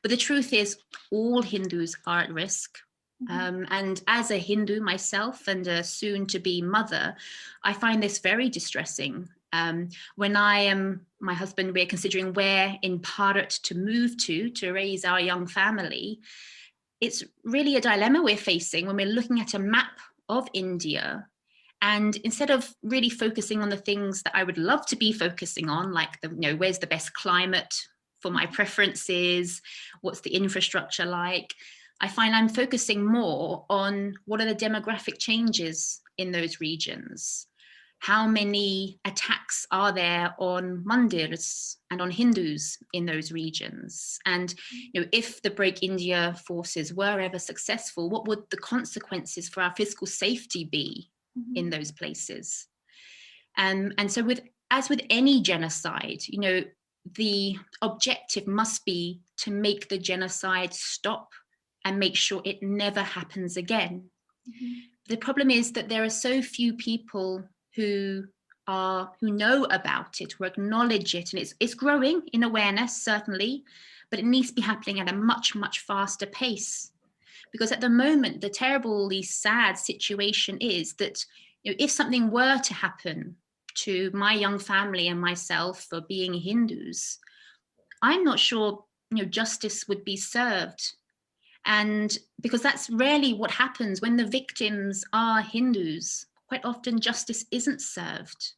But the truth is, all Hindus are at risk. And as a Hindu myself and a soon-to-be mother, I find this very distressing. When my husband, we're considering where in Bharat to move to raise our young family, it's really a dilemma we're facing when we're looking at a map of India. And instead of really focusing on the things that I would love to be focusing on, like where's the best climate for my preferences, what's the infrastructure like, I find I'm focusing more on what are the demographic changes in those regions. How many attacks are there on mandirs and on Hindus in those regions? And if the Break India forces were ever successful, what would the consequences for our physical safety be in those places? And so as with any genocide, the objective must be to make the genocide stop and make sure it never happens again. The problem is that there are so few people who know about it, who acknowledge it, and it's growing in awareness, certainly, but it needs to be happening at a much, much faster pace. Because at the moment, the terribly sad situation is that if something were to happen to my young family and myself for being Hindus, I'm not sure justice would be served. And because that's rarely what happens when the victims are Hindus, quite often justice isn't served.